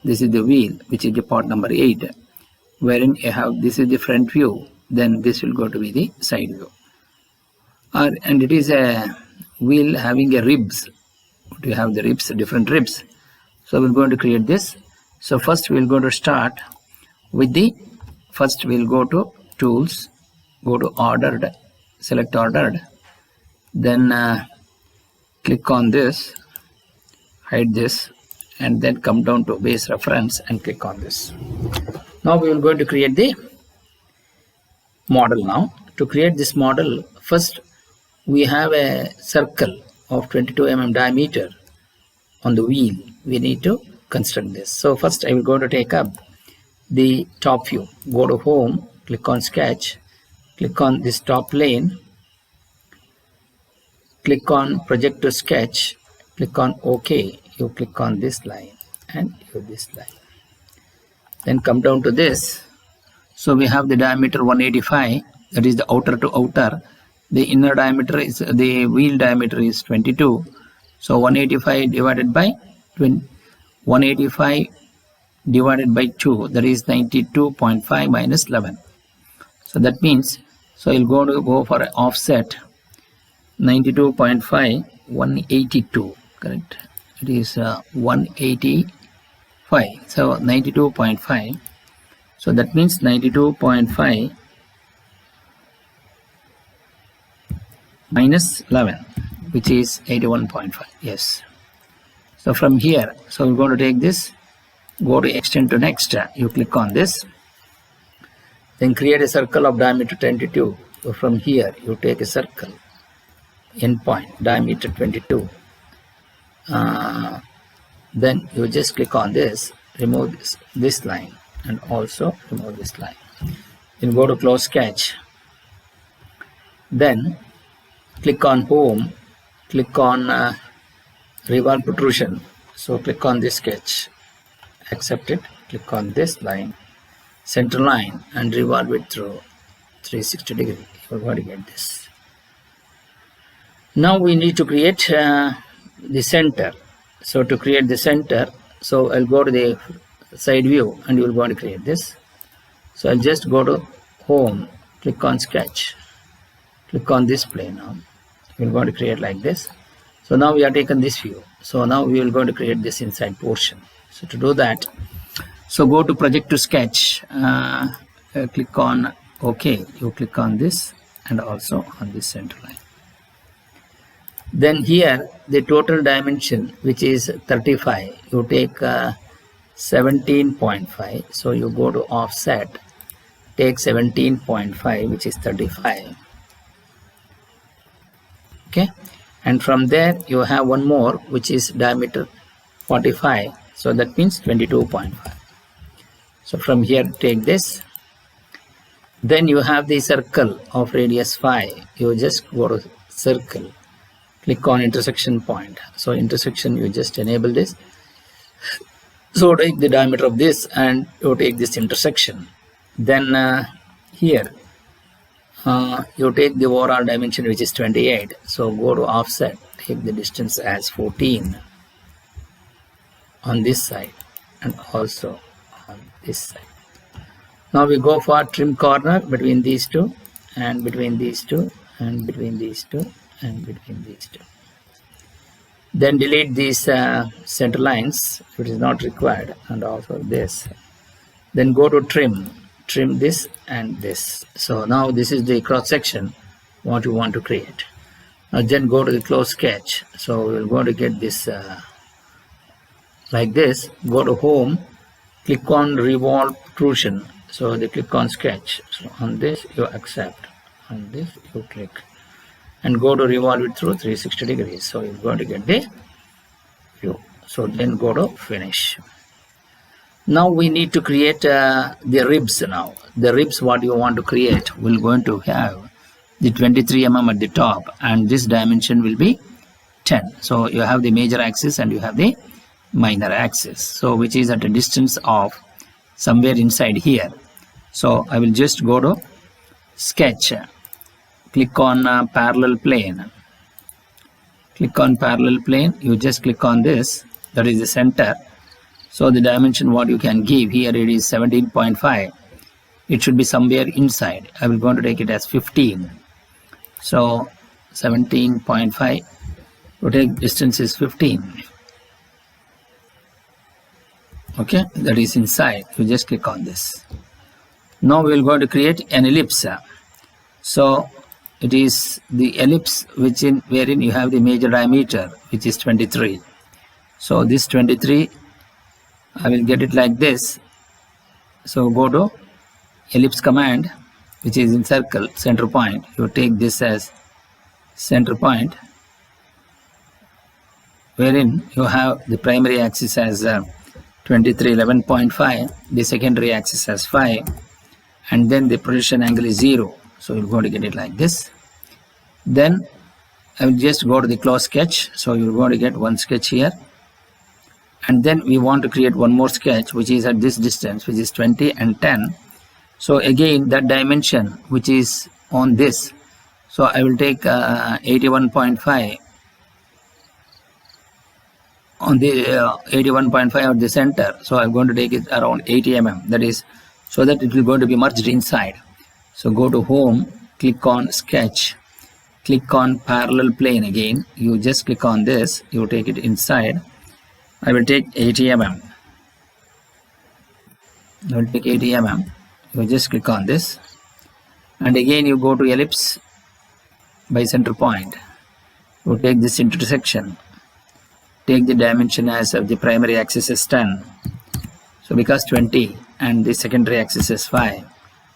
this is the wheel, which is the part number 8, wherein you have, this is the front view, then this will go to be the side view. And it is a wheel having a ribs. We have the ribs, different ribs. So we're going to create this. So first we'll go to start with the, first we'll go to tools, go to ordered, select ordered, then click on this, hide this, and then come down to base reference and click on this. Now we will going to create the model. Now to create this model, first we have a circle of 22 mm diameter on the wheel. We need to construct this. So first I will go to take up the top view, go to home, click on sketch, click on this top plane, click on project to sketch, click on OK. You click on this line and this line. Then come down to this. So we have the diameter 185, that is the outer to outer. The inner diameter is, the wheel diameter is 22. So 185 divided by 185 divided by 2, that is 92.5 minus 11. So that means, so you'll go for an offset 92.5, 182, correct? It is 185, so 92.5. So that means 92.5 minus 11, which is 81.5. Yes. So from here, so we're going to take this, go to extend to next. You click on this, then create a circle of diameter 22. So from here, you take a circle, end point, diameter 22. Then you just click on this, remove this line, and also remove this line. Then go to close sketch. Then click on home, click on revolve protrusion. So click on this sketch, accept it, click on this line, center line, and revolve it through 360 degree. You're going to get this. Now we need to create the center. So to create the center, so I'll go to the side view and you will go to create this. So I'll just go to home, click on sketch, click on this plane. Now we're going to create like this. So now we have taken this view. So now we will going to create this inside portion. So to do that, so go to project to sketch, click on OK. You click on this and also on this center line. Then here the total dimension, which is 35, you take 17.5. So you go to offset, take 17.5, which is 35. Okay, and from there you have one more, which is diameter 45. So that means 22.5. So from here take this. Then you have the circle of radius 5. You just go to circle, click on intersection point. So intersection, you just enable this. So take the diameter of this and you take this intersection. Then here you take the overall dimension, which is 28. So go to offset, take the distance as 14 on this side and also on this side. Now we go for trim corner between these two and between these two and between these two and between these two. Then delete these center lines if it is not required, and also this. Then go to trim this and this. So now this is the cross section what you want to create. Now then go to the close sketch. So we're going to get this like this. Go to home, click on revolve protrusion. So they click on sketch. So on this you accept, on this you click, and go to revolve it through 360 degrees. So you're going to get the view. So then go to finish. Now we need to create the ribs. Now the ribs what you want to create, we're going to have the 23 mm at the top, and this dimension will be 10. So you have the major axis and you have the minor axis, so which is at a distance of somewhere inside here. So I will just go to sketch, click on parallel plane, click on parallel plane. You just click on this, that is the center. So the dimension what you can give here, it is 17.5. It should be somewhere inside. I will going to take it as 15. So 17.5, rotate distance is 15. Okay, that is inside. You just click on this. Now we will go to create an ellipse. So it is the ellipse wherein you have the major diameter, which is 23. So this 23, I will get it like this. So go to ellipse command, which is in circle, center point. You take this as center point, wherein you have the primary axis as 2311.5, the secondary axis as 5, and then the projection angle is 0. So you're going to get it like this. Then I will just go to the close sketch. So you're going to get one sketch here, and then we want to create one more sketch which is at this distance, which is 20 and 10. So again, that dimension which is on this, so I will take 81.5 on the 81.5 at the center. So I'm going to take it around 80 mm, that is, so that it will going to be merged inside. So go to home, click on sketch, click on parallel plane again. You just click on this, you take it inside. I will take 80 mm. I will take 80 mm. You just click on this, and again you go to ellipse by center point. You take this intersection. Take the dimension as of the primary axis is 10. So because 20 and the secondary axis is 5,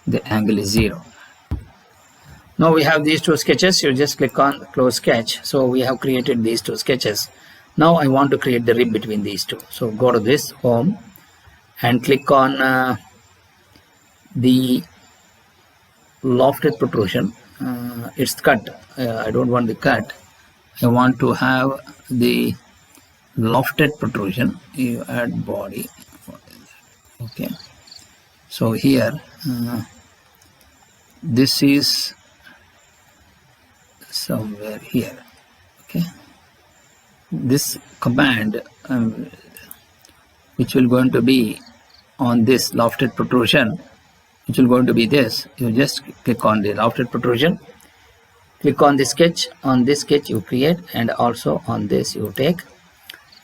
the angle is 0. Now we have these two sketches. You just click on close sketch. So we have created these two sketches. Now I want to create the rib between these two. So go to this home and click on the lofted protrusion. It's cut. I don't want the cut. I want to have the lofted protrusion. You add body. Okay. So here, this is somewhere here. Okay. This command, which will going to be on this lofted protrusion, which will going to be this. You just click on the lofted protrusion, click on the sketch. On this sketch you create, and also on this you take,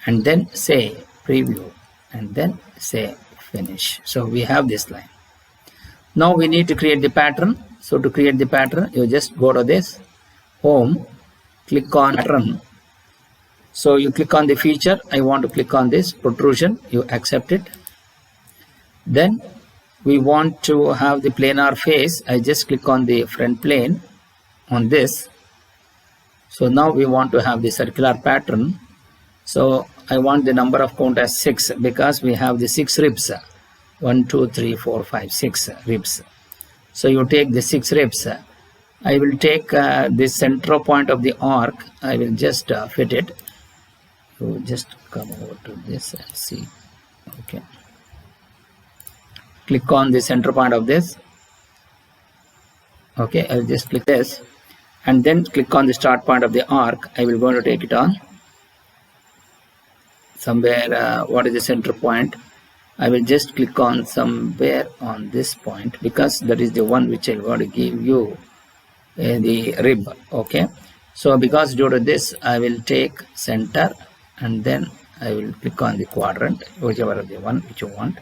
and then say preview, and then say finish. So we have this line. Now we need to create the pattern. So to create the pattern, you just go to this home, click on pattern. So you click on the feature. I want to click on this protrusion. You accept it. Then we want to have the planar face. I just click on the front plane on this. So now we want to have the circular pattern. So I want the number of count as 6, because we have the 6 ribs. 1, 2, 3, 4, 5, 6 ribs. So you take the 6 ribs. I will take the center point of the arc. I will just fit it. You just come over to this and see. Okay. Click on the center point of this. Okay, I will just click this, and then click on the start point of the arc. I will going to take it on somewhere. What is the center point? I will just click on somewhere on this point, because that is the one which I will going to give you the rib. Okay, so because due to this, I will take center, and then I will click on the quadrant, whichever the one which you want.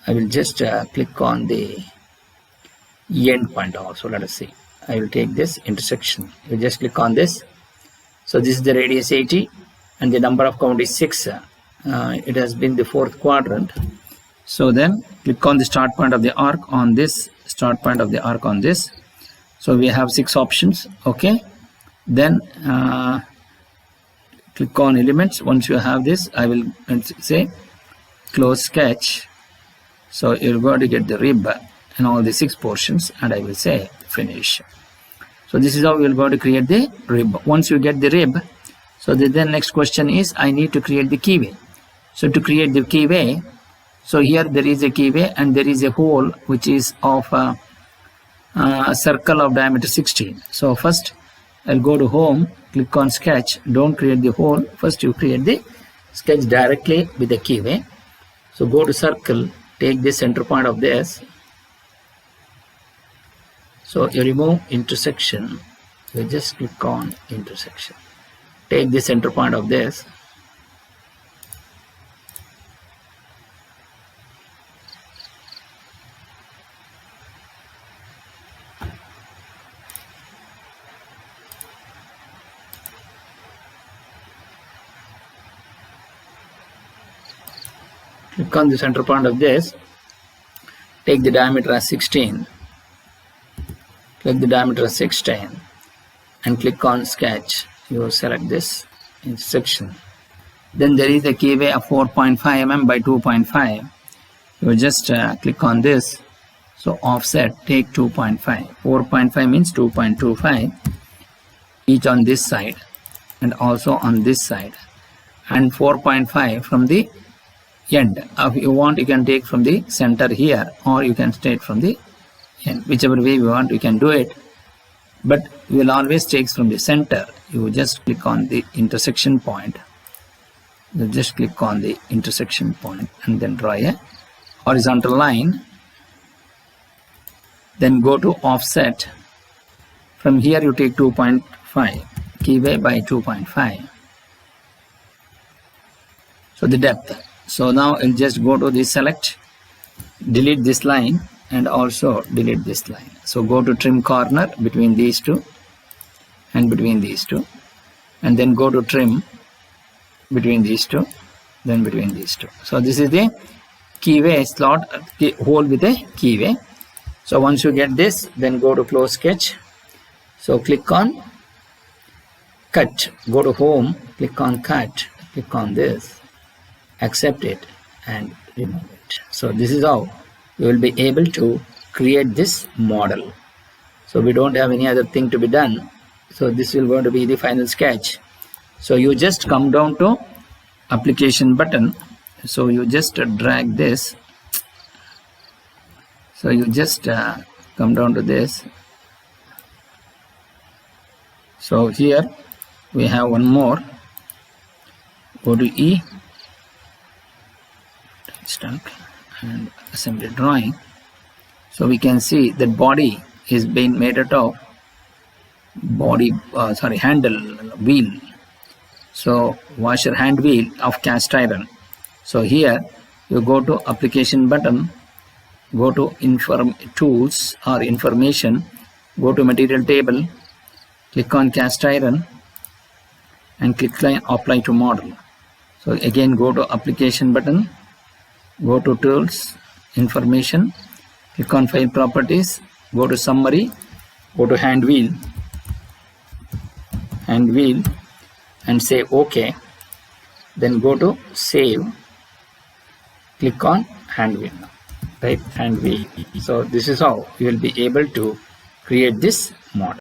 I will just click on the end point also. Let us see. I will take this intersection. You just click on this. So this is the radius 80, and the number of count is 6. It has been the 4th quadrant. So then click on the start point of the arc on this, start point of the arc on this. So we have 6 options. Okay. Then click on elements. Once you have this, I will say close sketch. So you're going to get the rib and all the 6 portions, and I will say finish. So this is how we are going to create the rib. Once you get the rib, so the then next question is, I need to create the keyway. So to create the keyway, so here there is a keyway, and there is a hole which is of a circle of diameter 16. So first I'll go to home, click on sketch. Don't create the hole. First you create the sketch directly with the keyway. So go to circle, take the center point of this. So you remove intersection, you just click on intersection. Take the center point of this. Click on the center point of this. Take the diameter as 16. Click the diameter as 16 and click on sketch. You select this intersection. Then there is a keyway of 4.5 mm by 2.5. You just click on this. So offset, take 2.5. 4.5 means 2.25. Each on this side and also on this side. And 4.5 from the end. If you want, you can take from the center here, or you can take from the end. Whichever way you want, you can do it. But we will always take from the center. You just click on the intersection point. You just click on the intersection point and then draw a horizontal line. Then go to offset. From here you take 2.5. Keyway by 2.5. So the depth. So now I'll just go to the select, delete this line and also delete this line. So go to trim corner between these two and between these two, and then go to trim between these two, then between these two. So this is the keyway slot, the hole with a keyway. So once you get this, then go to close sketch. So click on cut, go to home, click on cut, click on this, accept it and remove it. So this is how you will be able to create this model. So we don't have any other thing to be done. So this will going to be the final sketch. So you just come down to application button. So you just drag this. So you just come down to this. So here we have one more. Go to E, start and assembly drawing. So we can see that body is being made out of handle, wheel. So washer hand wheel of cast iron. So here you go to application button, go to tools or information, go to material table, click on cast iron and click on apply to model. So again go to application button, go to tools, information, click on file properties, go to summary, go to hand wheel and say OK. Then go to save, click on hand wheel, right, hand wheel. So this is how you will be able to create this model.